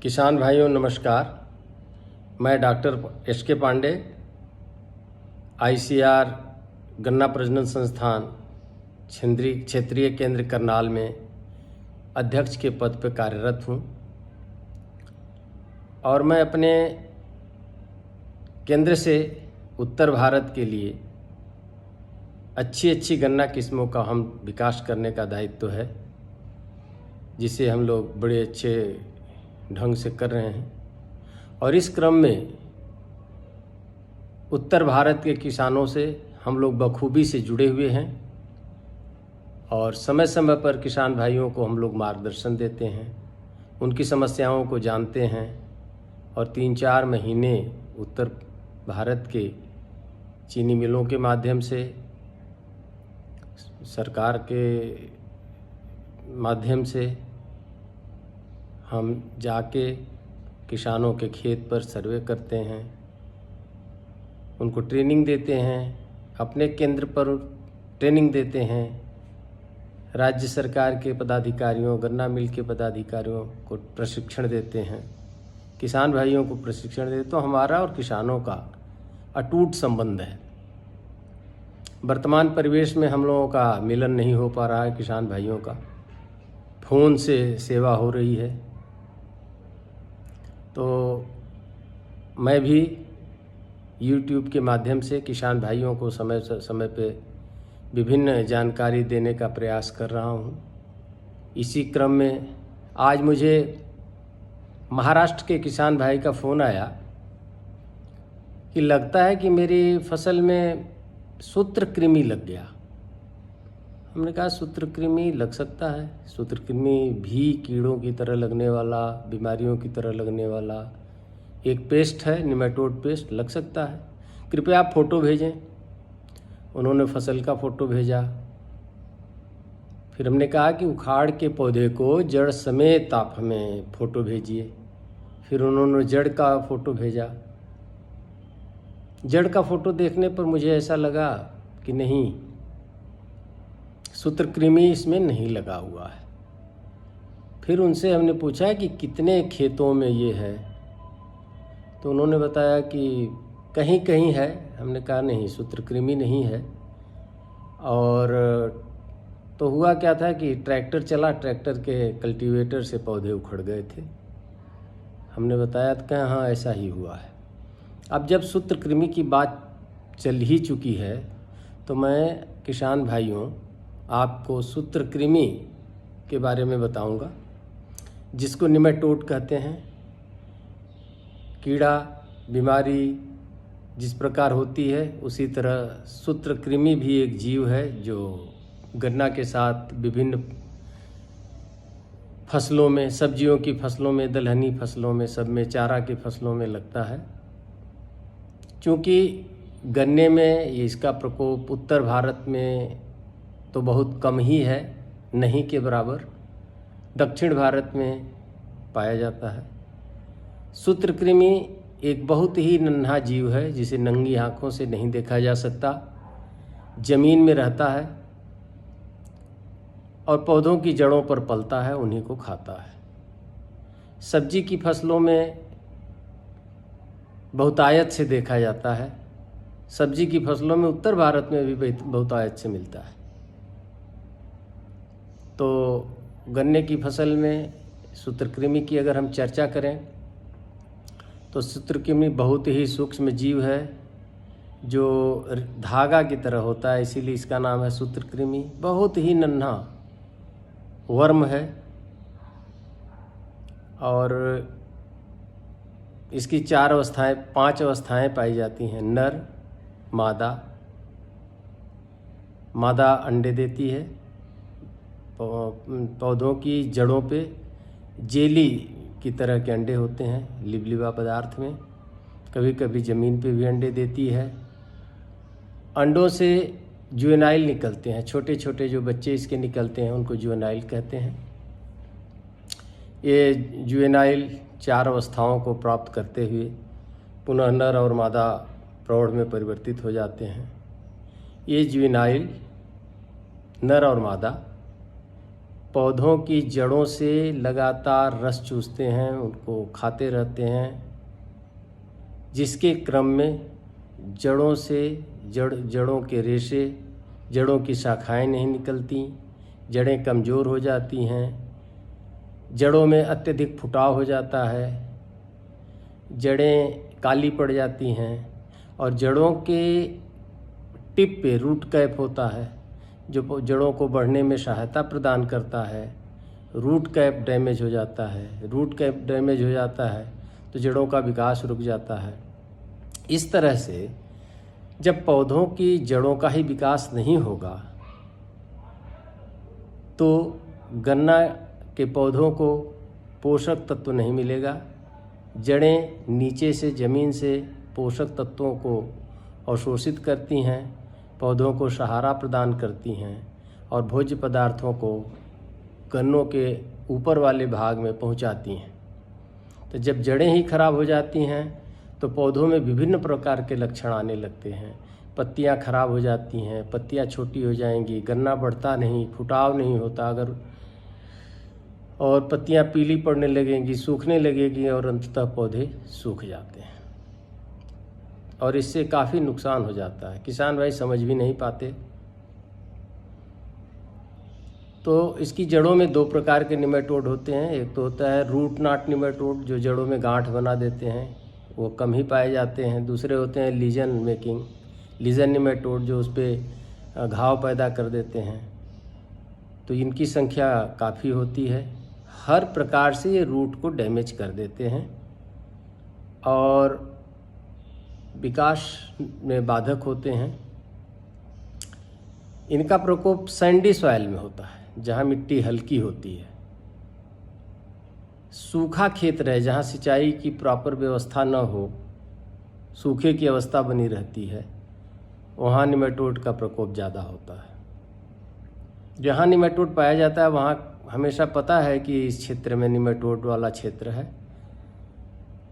किसान भाइयों नमस्कार। मैं डॉक्टर एस.के. पांडे, आईसीआर गन्ना प्रजनन संस्थान क्षेत्रीय केंद्र करनाल में अध्यक्ष के पद पर कार्यरत हूँ और मैं अपने केंद्र से उत्तर भारत के लिए अच्छी गन्ना किस्मों का हम विकास करने का दायित्व है, जिसे हम लोग बड़े अच्छे ढंग से कर रहे हैं। और इस क्रम में उत्तर भारत के किसानों से हम लोग बखूबी से जुड़े हुए हैं और समय समय पर किसान भाइयों को हम लोग मार्गदर्शन देते हैं, उनकी समस्याओं को जानते हैं और 3-4 महीने उत्तर भारत के चीनी मिलों के माध्यम से, सरकार के माध्यम से हम जाके किसानों के खेत पर सर्वे करते हैं, उनको ट्रेनिंग देते हैं, अपने केंद्र पर ट्रेनिंग देते हैं। राज्य सरकार के पदाधिकारियों, गन्ना मिल के पदाधिकारियों को प्रशिक्षण देते हैं, किसान भाइयों को प्रशिक्षण देते। तो हमारा और किसानों का अटूट संबंध है। वर्तमान परिवेश में हम लोगों का मिलन नहीं हो पा रहा है, किसान भाइयों का फ़ोन से सेवा हो रही है। तो मैं भी YouTube के माध्यम से किसान भाइयों को समय समय पे विभिन्न जानकारी देने का प्रयास कर रहा हूँ। इसी क्रम में आज मुझे महाराष्ट्र के किसान भाई का फ़ोन आया कि लगता है कि मेरी फसल में सूत्रकृमि लग गया। हमने कहा सूत्रकृमि लग सकता है। सूत्रकृमि भी कीड़ों की तरह लगने वाला, बीमारियों की तरह लगने वाला एक पेस्ट है, निमेटोड पेस्ट, लग सकता है। कृपया आप फ़ोटो भेजें। उन्होंने फसल का फ़ोटो भेजा। फिर हमने कहा कि उखाड़ के पौधे को जड़ समेत आप हमें फ़ोटो भेजिए। फिर उन्होंने जड़ का फ़ोटो भेजा। जड़ का फ़ोटो देखने पर मुझे ऐसा लगा कि नहीं, सूत्रकृमि इसमें नहीं लगा हुआ है। फिर उनसे हमने पूछा कि कितने खेतों में ये है, तो उन्होंने बताया कि कहीं कहीं है। हमने कहा नहीं, सूत्रकृमि नहीं है। और तो हुआ क्या था कि ट्रैक्टर चला, ट्रैक्टर के कल्टीवेटर से पौधे उखड़ गए थे। हमने बताया कि हाँ, ऐसा ही हुआ है। अब जब सूत्रकृमि की बात चल ही चुकी है तो मैं किसान भाइयों आपको सूत्रकृमि के बारे में बताऊंगा, जिसको निमेटोड कहते हैं। कीड़ा, बीमारी जिस प्रकार होती है उसी तरह सूत्रकृमि भी एक जीव है जो गन्ना के साथ विभिन्न फसलों में, सब्जियों की फसलों में, दलहनी फसलों में, सब में, चारा की फसलों में लगता है। क्योंकि गन्ने में इसका प्रकोप उत्तर भारत में तो बहुत कम ही है, नहीं के बराबर दक्षिण भारत में पाया जाता है। सूत्रकृमि एक बहुत ही नन्हा जीव है, जिसे नंगी आँखों से नहीं देखा जा सकता। जमीन में रहता है और पौधों की जड़ों पर पलता है, उन्हीं को खाता है। सब्जी की फसलों में बहुतायत से देखा जाता है। सब्जी की फसलों में उत्तर भारत में भी बहुतायत से मिलता है। तो गन्ने की फसल में सूत्रकृमि की अगर हम चर्चा करें तो सूत्रकृमि बहुत ही सूक्ष्म जीव है जो धागा की तरह होता है, इसीलिए इसका नाम है सूत्रकृमि। बहुत ही नन्हा वर्म है और इसकी 5 अवस्थाएं पाई जाती हैं। नर, मादा। मादा अंडे देती है। पौधों की जड़ों पे जेली की तरह के अंडे होते हैं, लिबलिबा पदार्थ में। कभी कभी ज़मीन पे भी अंडे देती है। अंडों से जुवेनाइल निकलते हैं, छोटे छोटे जो बच्चे इसके निकलते हैं उनको जुवेनाइल कहते हैं। ये जुवेनाइल 4 अवस्थाओं को प्राप्त करते हुए पुनः नर और मादा प्रौढ़ में परिवर्तित हो जाते हैं। ये जुवेनाइल नर और मादा पौधों की जड़ों से लगातार रस चूसते हैं, उनको खाते रहते हैं, जिसके क्रम में जड़ों से जड़ों के रेशे, जड़ों की शाखाएं नहीं निकलती, जड़ें कमज़ोर हो जाती हैं, जड़ों में अत्यधिक फुटाव हो जाता है, जड़ें काली पड़ जाती हैं और जड़ों के टिप पे रूट कैप होता है जो जड़ों को बढ़ने में सहायता प्रदान करता है। रूट कैप डैमेज हो जाता है, रूट कैप डैमेज हो जाता है तो जड़ों का विकास रुक जाता है। इस तरह से जब पौधों की जड़ों का ही विकास नहीं होगा तो गन्ना के पौधों को पोषक तत्व नहीं मिलेगा। जड़ें नीचे से ज़मीन से पोषक तत्वों को अवशोषित करती हैं, पौधों को सहारा प्रदान करती हैं और भोज्य पदार्थों को गन्नों के ऊपर वाले भाग में पहुंचाती हैं। तो जब जड़ें ही खराब हो जाती हैं तो पौधों में विभिन्न प्रकार के लक्षण आने लगते हैं। पत्तियां खराब हो जाती हैं, पत्तियां छोटी हो जाएंगी, गन्ना बढ़ता नहीं, फुटाव नहीं होता और पत्तियां पीली पड़ने लगेंगी, सूखने लगेगी और अंततः पौधे सूख जाते हैं और इससे काफ़ी नुकसान हो जाता है। किसान भाई समझ भी नहीं पाते। तो इसकी जड़ों में 2 प्रकार के निमेटोड होते हैं। एक तो होता है रूट नॉट निमेटोड जो जड़ों में गांठ बना देते हैं, वो कम ही पाए जाते हैं। दूसरे होते हैं लीजन निमेटोड जो उस पर घाव पैदा कर देते हैं। तो इनकी संख्या काफ़ी होती है। हर प्रकार से ये रूट को डैमेज कर देते हैं और विकास में बाधक होते हैं। इनका प्रकोप सैंडी सॉइल में होता है जहाँ मिट्टी हल्की होती है। सूखा खेत रहे जहाँ सिंचाई की प्रॉपर व्यवस्था न हो, सूखे की अवस्था बनी रहती है, वहाँ निमेटोड का प्रकोप ज़्यादा होता है। जहाँ निमेटोड पाया जाता है वहाँ हमेशा पता है कि इस क्षेत्र में निमेटोड वाला क्षेत्र है।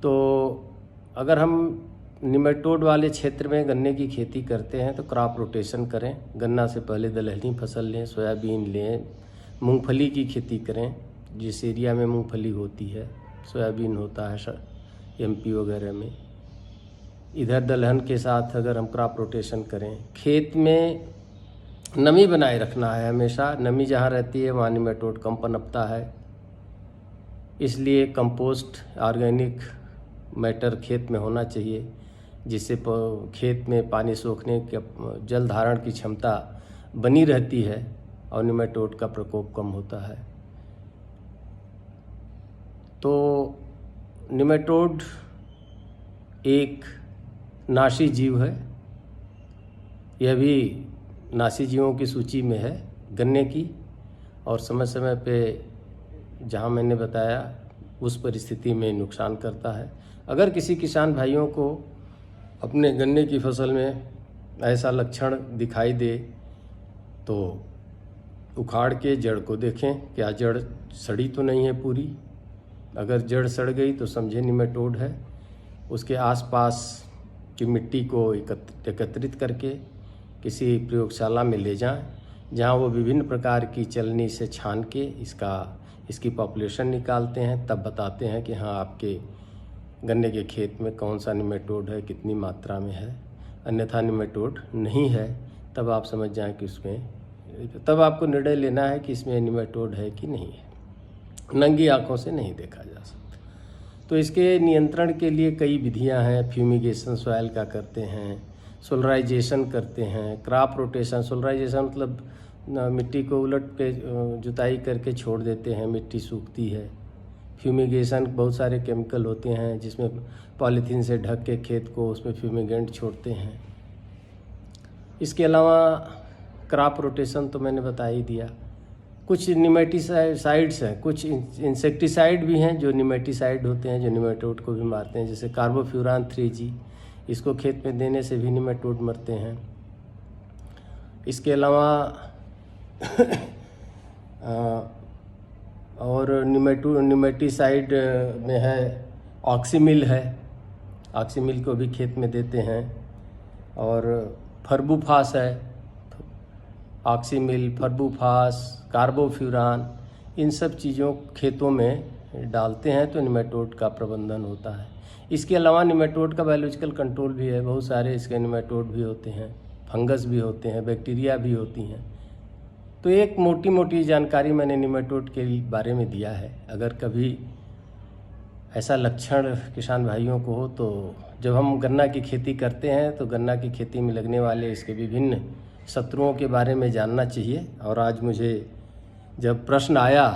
तो अगर हम निमेटोड वाले क्षेत्र में गन्ने की खेती करते हैं तो क्रॉप रोटेशन करें। गन्ना से पहले दलहनी फसल लें, सोयाबीन लें, मूंगफली की खेती करें। जिस एरिया में मूंगफली होती है, सोयाबीन होता है एमपी वगैरह में, इधर दलहन के साथ अगर हम क्रॉप रोटेशन करें। खेत में नमी बनाए रखना है हमेशा। नमी जहाँ रहती है वहाँ निमेटोड कम पनपता है। इसलिए कंपोस्ट, ऑर्गेनिक मैटर खेत में होना चाहिए जिससे खेत में पानी सोखने के जल धारण की क्षमता बनी रहती है और निमेटोड का प्रकोप कम होता है। तो निमेटोड एक नाशी जीव है। यह भी नासी जीवों की सूची में है गन्ने की, और समय समय पे जहाँ मैंने बताया उस परिस्थिति में नुकसान करता है। अगर किसी किसान भाइयों को अपने गन्ने की फसल में ऐसा लक्षण दिखाई दे तो उखाड़ के जड़ को देखें, क्या जड़ सड़ी तो नहीं है पूरी। अगर जड़ सड़ गई तो समझे निमेटोड है। उसके आसपास की मिट्टी को एकत्रित करके किसी प्रयोगशाला में ले जाएं, जहां वो विभिन्न प्रकार की चलनी से छान के इसकी पॉपुलेशन निकालते हैं। तब बताते हैं कि हाँ आपके गन्ने के खेत में कौन सा निमेटोड है, कितनी मात्रा में है। अन्यथा निमेटोड नहीं है तब आप समझ जाएं कि तब आपको निर्णय लेना है कि इसमें निमेटोड है कि नहीं है। नंगी आंखों से नहीं देखा जा सकता। तो इसके नियंत्रण के लिए कई विधियां हैं। फ्यूमिगेशन सॉइल का करते हैं, सोलराइजेशन करते हैं, क्रॉप रोटेशन। सोलराइजेशन मतलब मिट्टी को उलट के जुताई करके छोड़ देते हैं, मिट्टी सूखती है। फ्यूमिगेशन बहुत सारे केमिकल होते हैं जिसमें पॉलीथीन से ढक के खेत को उसमें फ्यूमिगेंट छोड़ते हैं। इसके अलावा क्रॉप रोटेशन तो मैंने बता ही दिया। कुछ निमेटिसाइड्स हैं, कुछ इंसेक्टिसाइड भी हैं जो निमेटिसाइड होते हैं, जो निमेटोड को भी मारते हैं, जैसे कार्बोफ्यूरान 3G। इसको खेत में देने से भी निमेटोड मरते हैं। इसके अलावा और निमेटिसाइड में है ऑक्सीमिल है, ऑक्सीमिल को भी खेत में देते हैं। और फर्बूफास है, ऑक्सीमिल, फर्बूफास, कार्बोफ्यूरान, इन सब चीज़ों खेतों में डालते हैं तो निमेटोड का प्रबंधन होता है। इसके अलावा निमेटोड का बायोलॉजिकल कंट्रोल भी है। बहुत सारे इसके निमेटोड भी होते हैं, फंगस भी होते हैं, बैक्टीरिया भी होती हैं। तो एक मोटी मोटी जानकारी मैंने निमेटोड के बारे में दिया है। अगर कभी ऐसा लक्षण किसान भाइयों को हो तो जब हम गन्ना की खेती करते हैं तो गन्ना की खेती में लगने वाले इसके विभिन्न शत्रुओं के बारे में जानना चाहिए। और आज मुझे जब प्रश्न आया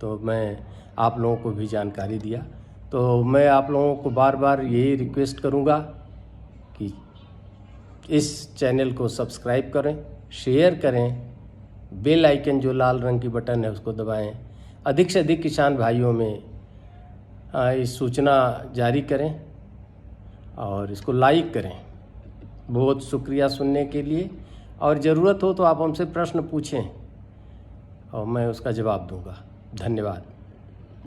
तो मैं आप लोगों को भी जानकारी दिया। तो मैं आप लोगों को बार बार यही रिक्वेस्ट करूंगा कि इस चैनल को सब्सक्राइब करें, शेयर करें, बेल आइकन जो लाल रंग की बटन है उसको दबाएं, अधिक से अधिक किसान भाइयों में इस सूचना जारी करें और इसको लाइक करें। बहुत शुक्रिया सुनने के लिए। और ज़रूरत हो तो आप हमसे प्रश्न पूछें और मैं उसका जवाब दूंगा। धन्यवाद।